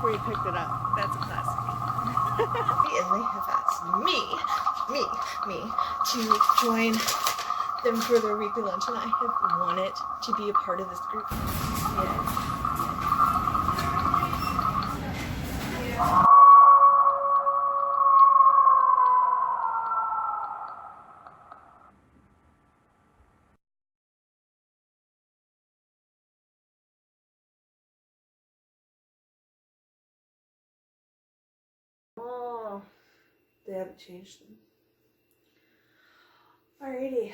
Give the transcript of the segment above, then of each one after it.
before you picked it up. That's a classic. And they have asked me to join them for their weekly lunch, and I have wanted to be a part of this group. Yeah. Oh, they haven't changed them. Alrighty.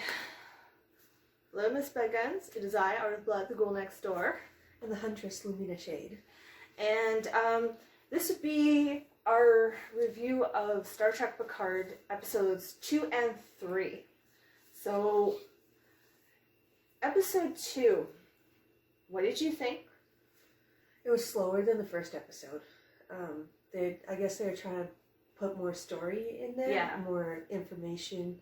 Hello, Miss Bedguns. It is I, Art of Blood, the ghoul next door, and the Huntress, Lumina Shade. And this would be our review of Star Trek Picard episodes 2 and 3. So, episode 2, what did you think? It was slower than the first episode. I guess they were trying to put more story in there, more information.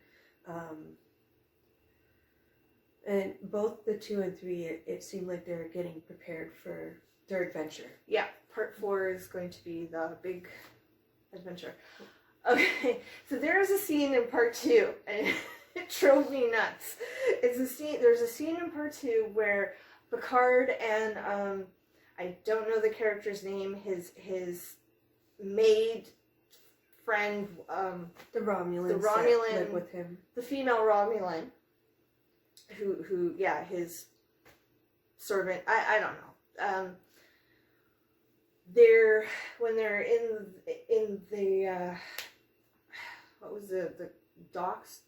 And both the 2 and 3, it seemed like they were getting prepared for their adventure. Yeah, part 4 is going to be the big adventure. Okay, so there's a scene in part 2, and it drove me nuts. There's a scene in part 2 where Picard and, I don't know the character's name, his maid friend, the Romulans that lived with him, the female Romulan, who his servant, I don't know, when they're in the what was the DOS,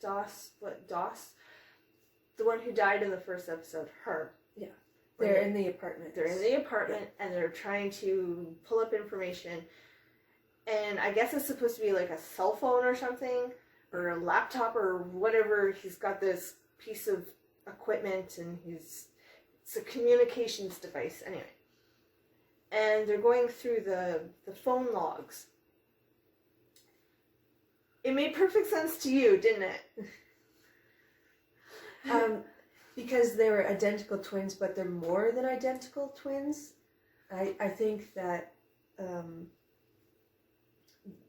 the one who died in the first episode, her. Yeah. They're in the apartment. They're in the apartment, and they're trying to pull up information. And I guess it's supposed to be like a cell phone or something, or a laptop or whatever. He's got this piece of equipment, and it's a communications device. Anyway. And they're going through the phone logs. It made perfect sense to you, didn't it? Because they were identical twins, but they're more than identical twins. I think that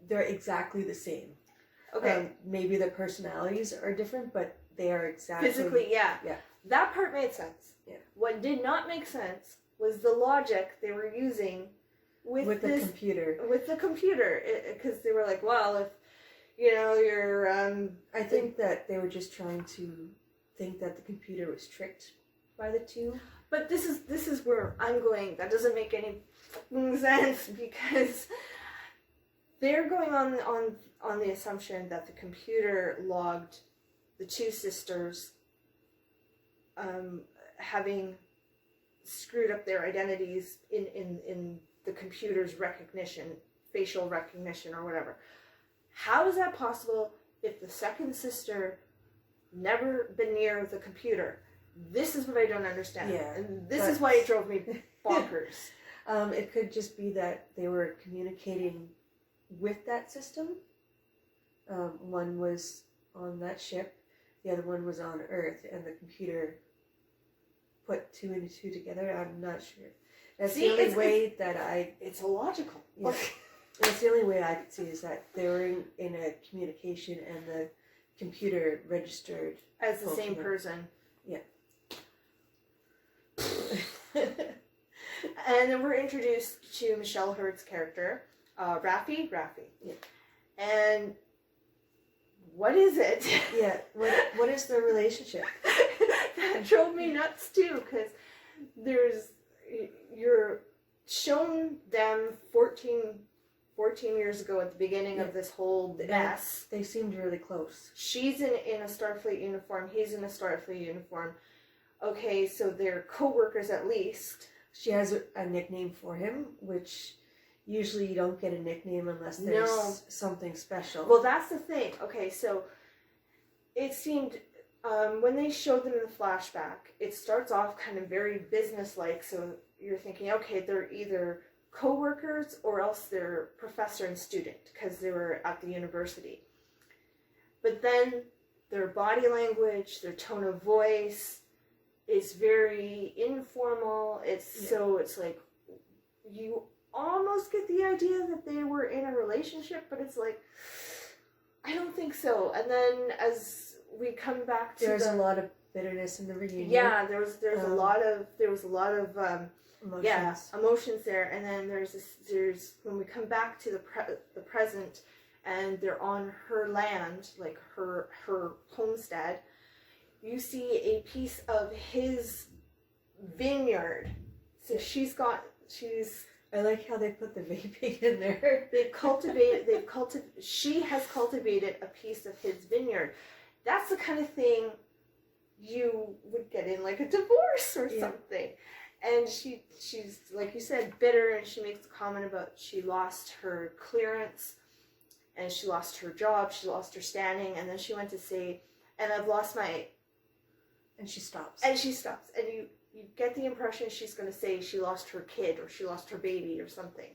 they're exactly the same. Okay. Maybe their personalities are different, but they are exactly... Physically, yeah. That part made sense. Yeah. What did not make sense was the logic they were using with the computer. With the computer. Because they were like, well, if, you're... I think that they were just trying to think that the computer was tricked by the two. But this is where I'm going. That doesn't make any sense, because they're going on the assumption that the computer logged the two sisters having screwed up their identities in the computer's recognition, facial recognition or whatever. How is that possible if the second sister never been near the computer? This is what I don't understand. Yeah, and this is why it drove me bonkers. It could just be that they were communicating with that system. One was on that ship, the other one was on Earth, and the computer put 2 and 2 together. I'm not sure. That's the only way that it's illogical. Yeah. That's the only way I could see, is that they were in a communication and the computer registered as the same person. Yeah. And then we're introduced to Michelle Hurd's character, Raffi. Yeah. And what is it? Yeah. What is their relationship? That drove me nuts too, because you're shown them 14 years ago at the beginning of this whole mess. They seemed really close. She's in a Starfleet uniform. He's in a Starfleet uniform. Okay, so they're co-workers at least. She has a nickname for him, which usually you don't get a nickname unless there's something special. Well, that's the thing. Okay, so it seemed, when they showed them in the flashback, it starts off kind of very business-like, so you're thinking, okay, they're either co-workers or else they're professor and student, because they were at the university. But then their body language, their tone of voice is very informal. So it's like, you almost get the idea that they were in a relationship, but it's like, I don't think so. And then as we come back to there's a lot of bitterness in the reunion. Yeah, there's a lot of emotions. Emotions there. And then there's when we come back to the present, and they're on her land, like her homestead, you see a piece of his vineyard. So she's I like how they put the vaping in there. She has cultivated a piece of his vineyard. That's the kind of thing you would get in like a divorce or something. And she's, like you said, bitter, and she makes a comment about she lost her clearance, and she lost her job, she lost her standing, and then she went to say, and I've lost my... And she stops. And you get the impression she's going to say she lost her kid, or she lost her baby, or something.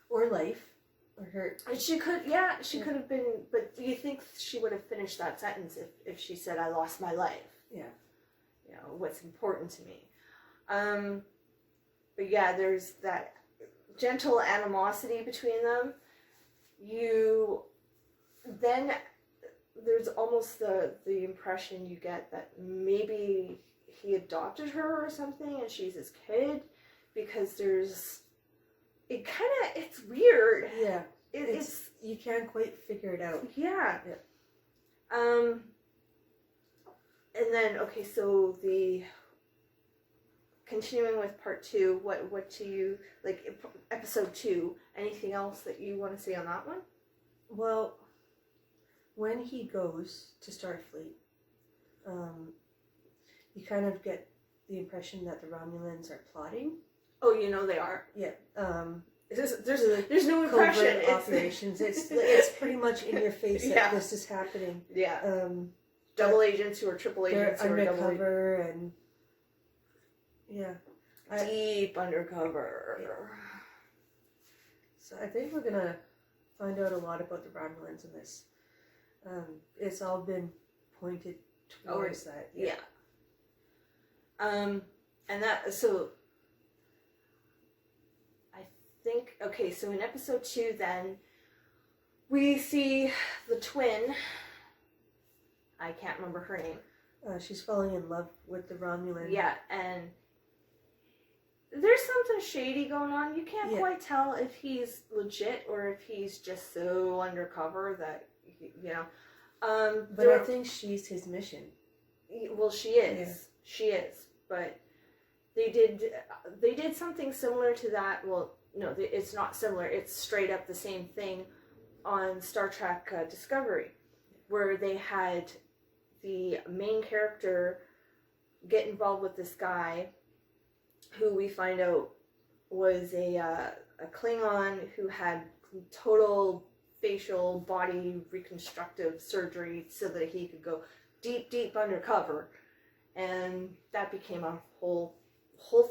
Or life. Or her... And she could have been, but do you think she would have finished that sentence if she said, I lost my life? Yeah. You know, what's important to me. But yeah, there's that gentle animosity between them. Then there's almost the impression you get that maybe he adopted her or something and she's his kid, because it's weird. Yeah. It's you can't quite figure it out. Yeah. And then, okay, so continuing with part 2, what do you, like, episode 2, anything else that you want to say on that one? Well, when he goes to Starfleet, you kind of get the impression that the Romulans are plotting. Oh, you know they are. Yeah. There's no impression. Operations. It's pretty much in your face that this is happening. Yeah. Double agents who are triple agents who are undercover and deep undercover. Yeah. So I think we're gonna find out a lot about the Romulans in this. It's all been pointed towards that. Yeah. And that, so I think, okay, so in episode 2 then, we see the twin. I can't remember her name. She's falling in love with the Romulan. Yeah, and there's something shady going on. You can't quite tell if he's legit or if he's just so undercover that, you know. But I think she's his mission. Well, she is. Yeah. She is. But they did something similar to that. Well, no, it's not similar. It's straight up the same thing on Star Trek Discovery, where they had the main character get involved with this guy who we find out was a Klingon who had total facial body reconstructive surgery so that he could go deep undercover, and that became a whole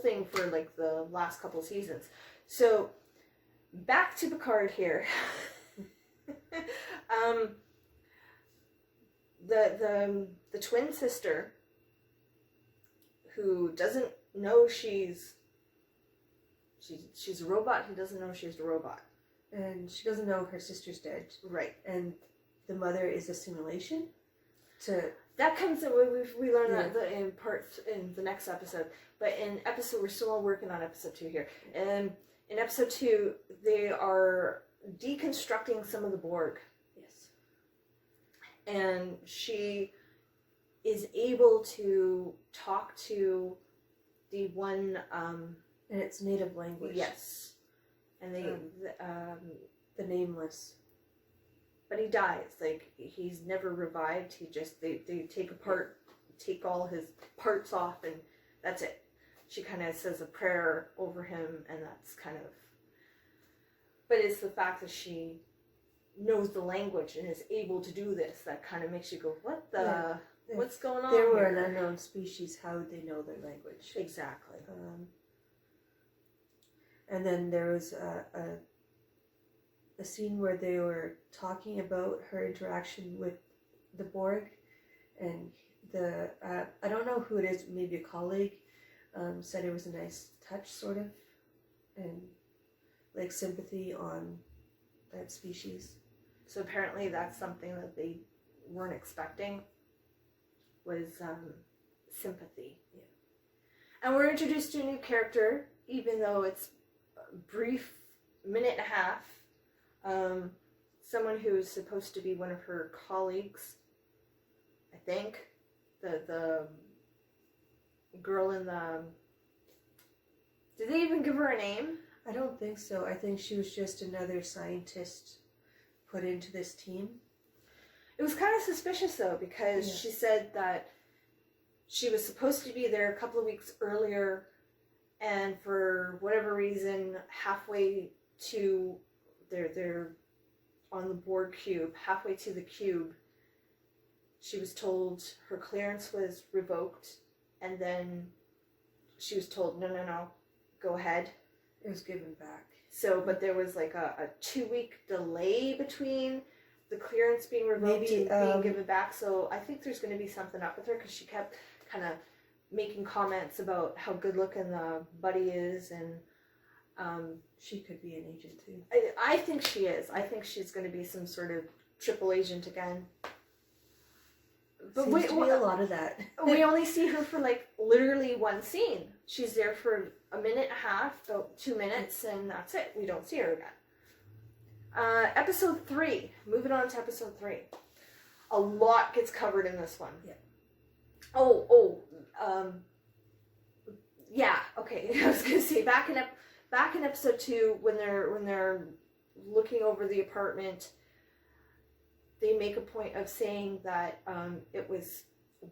thing for like the last couple seasons. So back to Picard here. The twin sister, who doesn't know she's a robot, who doesn't know she's a robot. And she doesn't know her sister's dead. Right. And the mother is a simulation. That comes in, we learn that in the next episode. But in episode, we're still working on episode 2 here. And in episode 2, they are deconstructing some of the Borg. Yes. And she is able to talk to the one... and it's native language. Yes. And the nameless. But he dies. Like, he's never revived. He just, they take all his parts off, and that's it. She kind of says a prayer over him, and that's kind of... But it's the fact that she knows the language and is able to do this that kind of makes you go, what the... Yeah. What's going on They were here? an unknown species. How would they know their language? Exactly. And then there was a scene where they were talking about her interaction with the Borg, and I don't know who it is, maybe a colleague, said it was a nice touch, sort of, and like sympathy on that species. So apparently that's something that they weren't expecting, was sympathy. Yeah. And we're introduced to a new character, even though it's a brief minute and a half. Someone who's supposed to be one of her colleagues, I think. The girl in the... Did they even give her a name? I don't think so. I think she was just another scientist put into this team. It was kind of suspicious, though, because she said that she was supposed to be there a couple of weeks earlier, and for whatever reason, halfway to... They're on the board cube, halfway to the cube, she was told her clearance was revoked, and then she was told, no, go ahead. It was given back. So, but there was like a 2-week delay between the clearance being revoked and being given back. So I think there's going to be something up with her, because she kept kind of making comments about how good looking the buddy is, and she could be an agent too. I think she is. I think she's going to be some sort of triple agent again. But Seems to be a lot of that. We only see her for like literally one scene. She's there for a minute and a half, about 2 minutes, and that's it. We don't see her again. Episode 3. Moving on to episode 3. A lot gets covered in this one. Yeah. Yeah. Okay. I was gonna say back in episode 2, when they're looking over the apartment, they make a point of saying that it was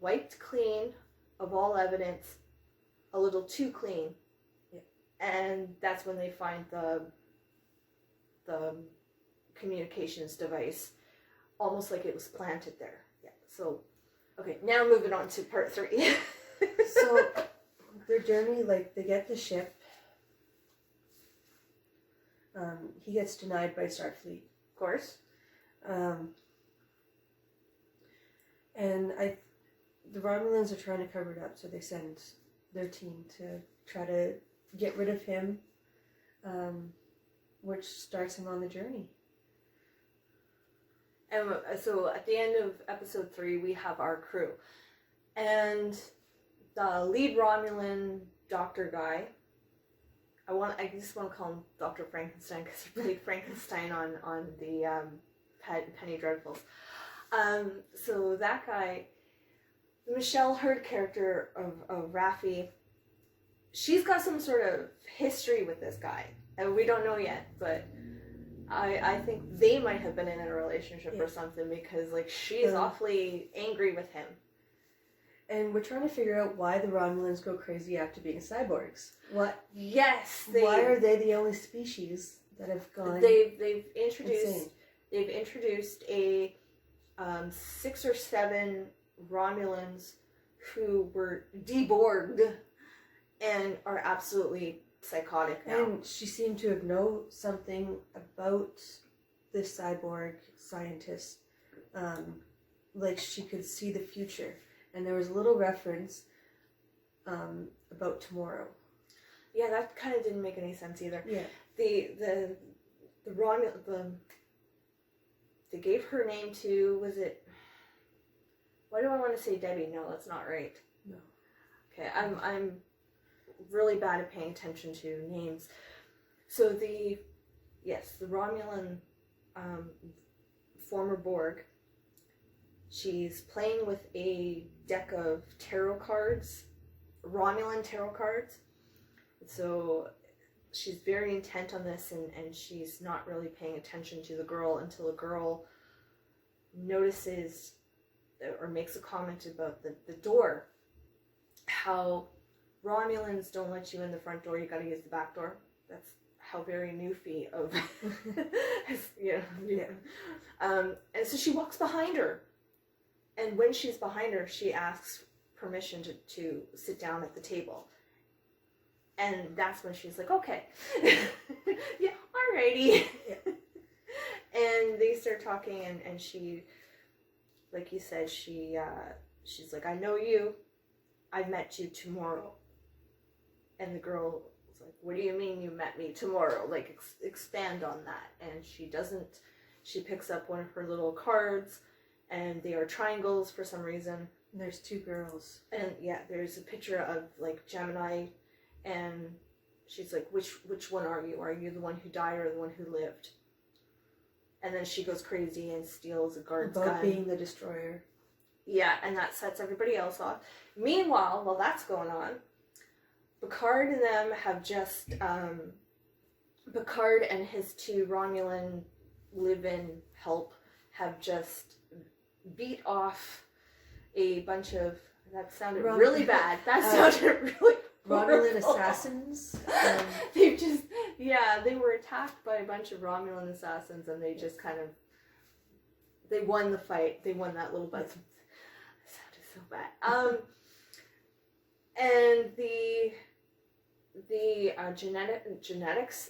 wiped clean of all evidence, a little too clean. Yeah. And that's when they find the communications device, almost like it was planted there. Yeah. So, okay, now moving on to part 3. So, their journey, like, they get the ship. He gets denied by Starfleet. Of course. And the Romulans are trying to cover it up, so they send their team to try to get rid of him, which starts him on the journey. And so at the end of episode 3, we have our crew. And the lead Romulan doctor guy, I just want to call him Dr. Frankenstein, because he played Frankenstein on the Penny Dreadfuls. So that guy, the Michelle Hurd character of Raffi, she's got some sort of history with this guy. And we don't know yet, but I think they might have been in a relationship or something, because like she's awfully angry with him. And we're trying to figure out why the Romulans go crazy after being cyborgs. What? Yes. Why are they the only species that have gone? They've introduced insane? They've introduced a 6 or 7 Romulans who were deborged and are absolutely psychotic now. And she seemed to have known something about this cyborg scientist. Like she could see the future. And there was a little reference about tomorrow. Yeah, that kind of didn't make any sense either. Yeah. The they gave her name to, was it, why do I want to say Debbie? No, that's not right. No. Okay, I'm really bad at paying attention to names. So the Romulan former Borg, she's playing with a deck of tarot cards, Romulan tarot cards. So she's very intent on this, and she's not really paying attention to the girl until the girl notices or makes a comment about the door. How Romulans don't let you in the front door, you gotta use the back door. That's how very Newfie of and so she walks behind her. And when she's behind her, she asks permission to sit down at the table. And that's when she's like, okay. Yeah, alrighty. Yeah. And they start talking, and she, like you said, she's like, I know you. I met you tomorrow. And the girl It's like, what do you mean you met me tomorrow? Like, expand on that. And she doesn't. She picks up one of her little cards, and they are triangles for some reason. And there's two girls. And yeah, there's a picture of like Gemini, and she's like, which one are you? Are you the one who died or the one who lived? And then she goes crazy and steals a guard's gun. About being the destroyer. Yeah, and that sets everybody else off. Meanwhile, while that's going on, Picard and them have just, Picard and his two Romulan live-in help have just beat off a bunch of, that sounded really bad. That sounded really Romulan assassins. They just, they were attacked by a bunch of Romulan assassins, and they just kind of, they won the fight. They won that little bit. That sounded so bad. And the genetics,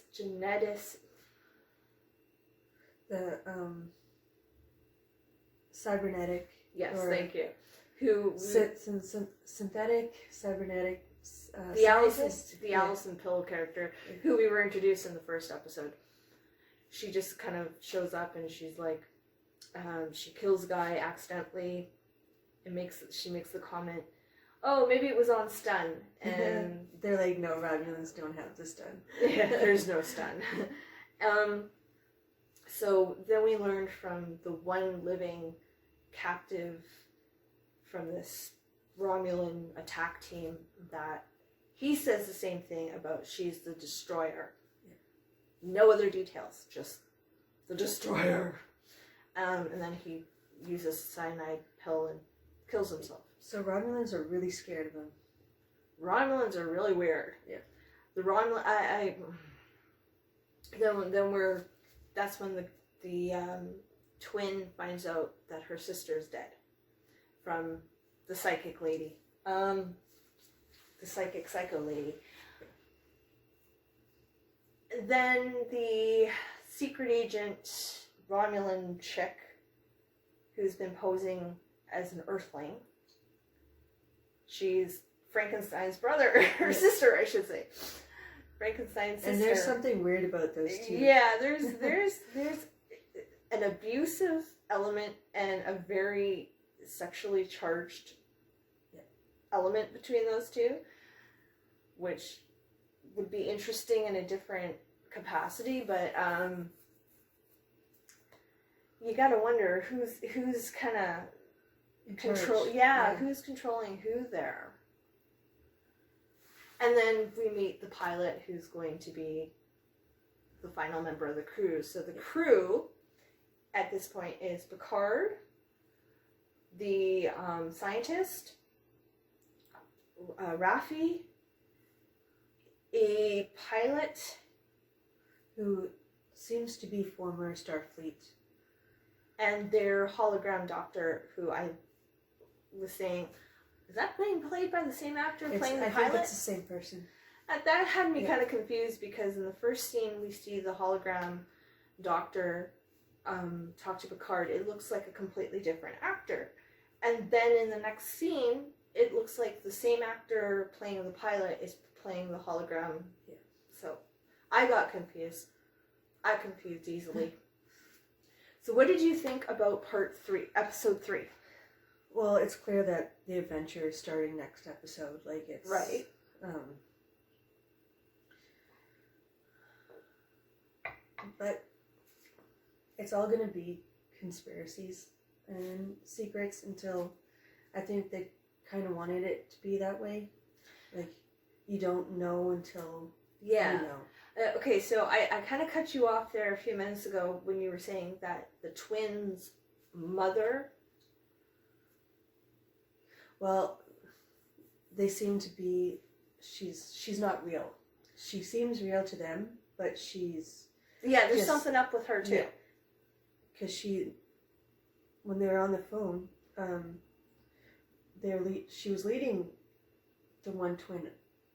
the cybernetic. Yes, thank you. Who synthetic cybernetic the scientist. Alison Pill character, who we were introduced in the first episode. She just kind of shows up and she's like, she kills a guy accidentally, and she makes the comment, "Oh, maybe it was on stun." And they're like, "No, Romulans don't have the stun." Yeah, there's no stun. So then we learned from the one living captive from this Romulan attack team that he says the same thing about she's the destroyer. Yeah. No other details, just the destroyer. And then he uses a cyanide pill and kills himself. So Romulans are really scared of him. Romulans are really weird. Yeah. The Romulan, that's when the twin finds out that her sister's dead from the psychic lady. The psychic psycho lady. Then the secret agent Romulan chick who's been posing as an Earthling. She's Frankenstein's brother, her sister, I should say. Frankenstein's sister. And there's something weird about those two. Yeah, there's an abusive element and a very sexually charged element between those two, which would be interesting in a different capacity, but you gotta wonder who's kind of control. Yeah, who's controlling who there. And then we meet the pilot, who's going to be the final member of the crew. So the crew at this point is Picard, the scientist, Raffi, a pilot who seems to be former Starfleet, and their hologram doctor, who I was saying, is that being played by the same actor playing the pilot? I think it's the same person. That had me kind of confused, because in the first scene we see the hologram doctor talk to Picard. It looks like a completely different actor. And then in the next scene, it looks like the same actor playing the pilot is playing the hologram. Yeah. So I got confused. I confused easily. So what did you think about episode 3? Well, it's clear that the adventure is starting next episode. Like, it's... Right. But it's all going to be conspiracies and secrets until I think they kind of wanted it to be that way. Like, you don't know until you know. Okay, so I kind of cut you off there a few minutes ago when you were saying that the twins' mother... Well, they seem to be... She's not real. She seems real to them, but she's... Yeah, there's something up with her, too. Yeah. Because when they were on the phone, she was leading the one twin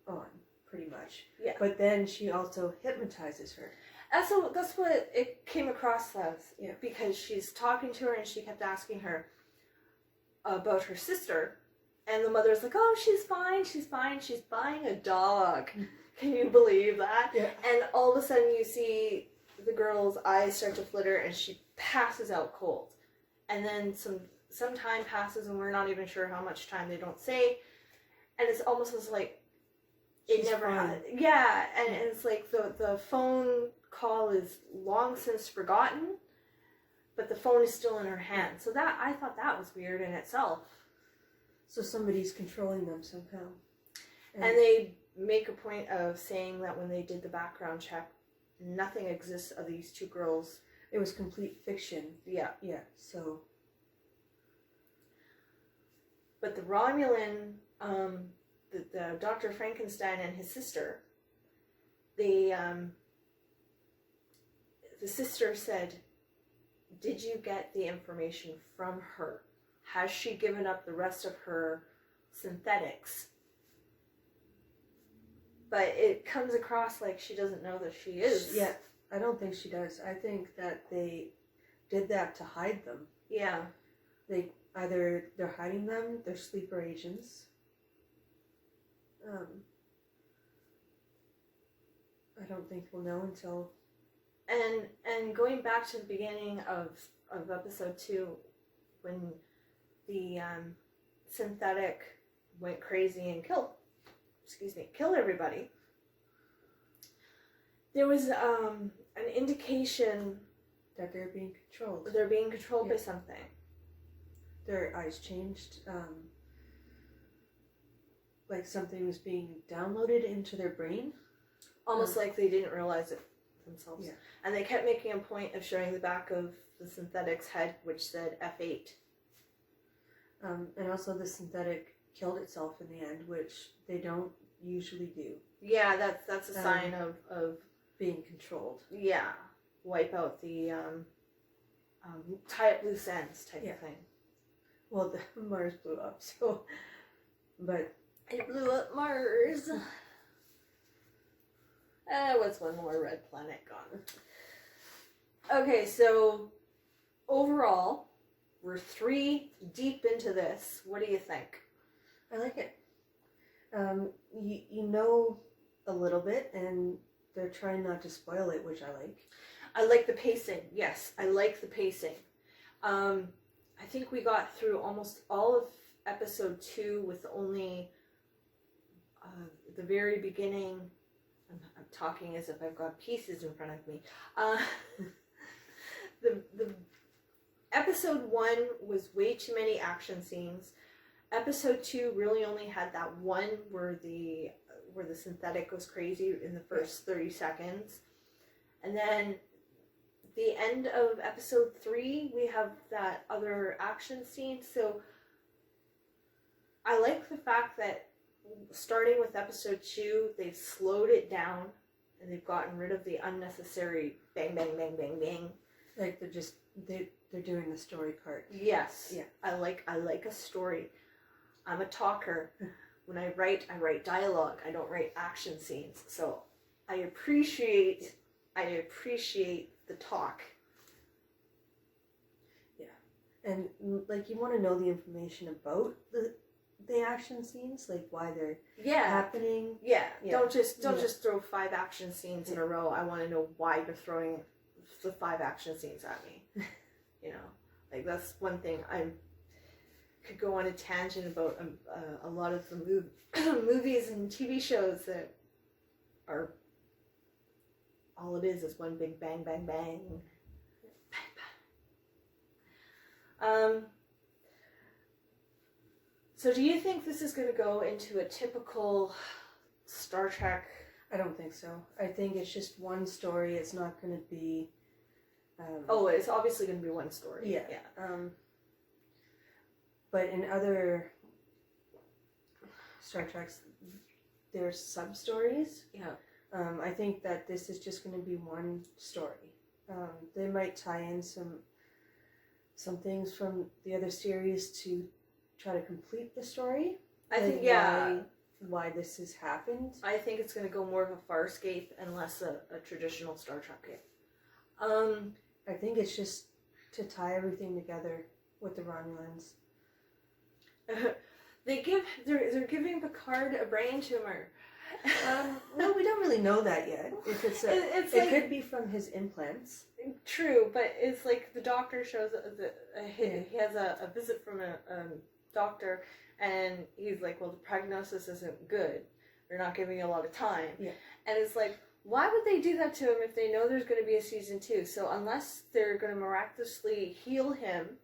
on, pretty much. Yeah. But then she also hypnotizes her. That's what it came across as. Yeah. Because she's talking to her and she kept asking her about her sister. And the mother's like, "Oh, she's fine, she's fine. She's buying a dog." Can you believe that? Yeah. And all of a sudden you see the girl's eyes start to flitter and she passes out cold. And then some time passes and we're not even sure how much time, they don't say. And it's almost as like it She's never fine. had. Yeah, and it's like the phone call is long since forgotten, but the phone is still in her hand. So that, I thought that was weird in itself. So somebody's controlling them somehow. And they make a point of saying that when they did the background check, nothing exists of these two girls. It was complete fiction. Yeah. Yeah, so... But the Romulan, the Dr. Frankenstein and his sister, the sister said, did you get the information from her? Has she given up the rest of her synthetics? But it comes across like she doesn't know that she is. Yeah, I don't think she does. I think that they did that to hide them. Yeah. Either they're hiding them, they're sleeper agents. I don't think we'll know until... And going back to the beginning of episode 2, when the synthetic went crazy and killed everybody, there was an indication that they're being controlled. they're being controlled by something. Their eyes changed. Like something was being downloaded into their brain. Almost like they didn't realize it themselves. Yeah. And they kept making a point of showing the back of the synthetic's head, which said F8. And also the synthetic killed itself in the end, which they don't usually do. Yeah, that's a sign of being controlled. Yeah, wipe out the tie up loose ends type of thing. Well, the Mars blew up, so... But... It blew up Mars. What's one more red planet gone? Okay, so overall, we're 3 deep into this. What do you think? I like it. You know a little bit, and they're trying not to spoil it, which I like. I like the pacing. Yes, I like the pacing. I think we got through almost all of episode 2 with only the very beginning. I'm talking as if I've got pieces in front of me. The episode 1 was way too many action scenes. Episode 2 really only had that one where the synthetic goes crazy in the first 30 seconds. And then the end of episode 3, we have that other action scene. So I like the fact that starting with episode 2, they've slowed it down and they've gotten rid of the unnecessary bang, bang, bang, bang, bang. Like they're doing the story part. Yes. Yeah. I like a story. I'm a talker. When I write dialogue. I don't write action scenes. So I appreciate the talk. Yeah. And like you want to know the information about the action scenes, like why they're happening. Yeah. Don't just throw 5 action scenes in a row. I want to know why you're throwing the 5 action scenes at me. You know, like that's one thing I could go on a tangent about a lot of the movies and TV shows that are all it is one big bang, bang, bang. Bang, bang. So do you think this is going to go into a typical Star Trek? I don't think so. I think it's just one story. It's not going to be... it's obviously going to be one story. Yeah. But in other Star Treks, there's sub-stories. Yeah. I think that this is just going to be one story. They might tie in some things from the other series to try to complete the story. I think, why this has happened. I think it's going to go more of a Farscape and less a traditional Star Trek game. I think it's just to tie everything together with the Romulans. They're giving Picard a brain tumor. No, we don't really know that yet. If it's It's it like- could be from his implants. True, but it's like the doctor shows he has a visit from a doctor, and he's like, well, the prognosis isn't good. They're not giving you a lot of time. Yeah. And it's like, why would they do that to him if they know there's going to be a season 2? So unless they're going to miraculously heal him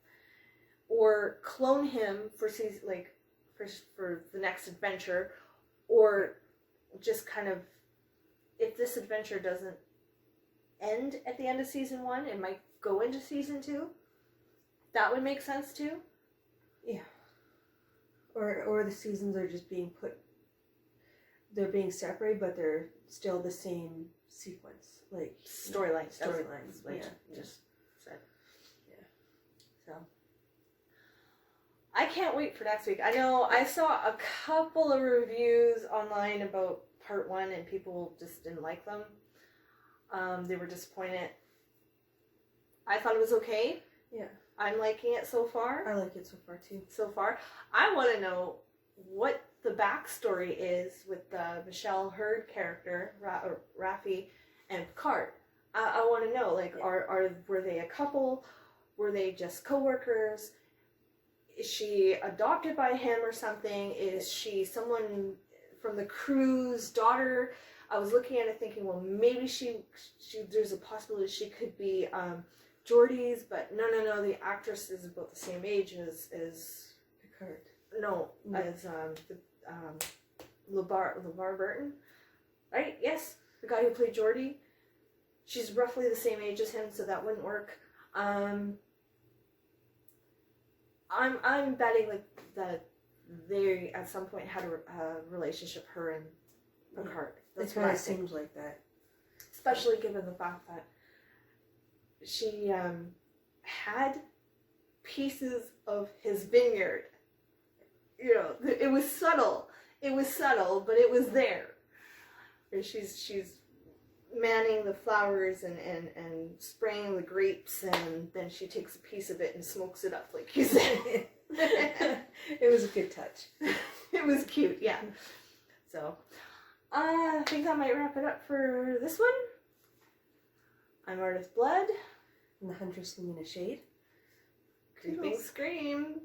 or clone him for season, like for the next adventure, or just kind of, if this adventure doesn't end at the end of season 1, it might go into season 2. That would make sense too. Yeah. Or the seasons are just being put. They're being separated, but they're still the same sequence, like Storylines. storylines. Like Yeah. just said. Yeah. So I can't wait for next week. I know I saw a couple of reviews online about part 1, and people just didn't like them. They were disappointed. I thought it was okay. Yeah. I'm liking it so far. I like it so far too. I want to know what the backstory is with the Michelle Hurd character, Raffi, and Picard. I want to know, like, were they a couple? Were they just co-workers? Is she adopted by him or something? Is she someone from the crew's daughter? I was looking at it thinking, well, maybe she there's a possibility she could be Geordie's, but no, the actress is about the same age as Picard. no, as LeVar Burton, right? Yes, the guy who played Geordie. She's roughly the same age as him, so that wouldn't work. I'm betting that they at some point had a relationship, her and Picard. It kind of seems like that. Especially given the fact that she had pieces of his vineyard. You know, it was subtle. But it was there. And she's manning the flowers and spraying the grapes, and then she takes a piece of it and smokes it up, like you said. It was a good touch. It was cute, yeah. So, I think that might wrap it up for this one. I'm Artist Blood. And the Huntress Lumina Shade. Creeping Toodles. Scream.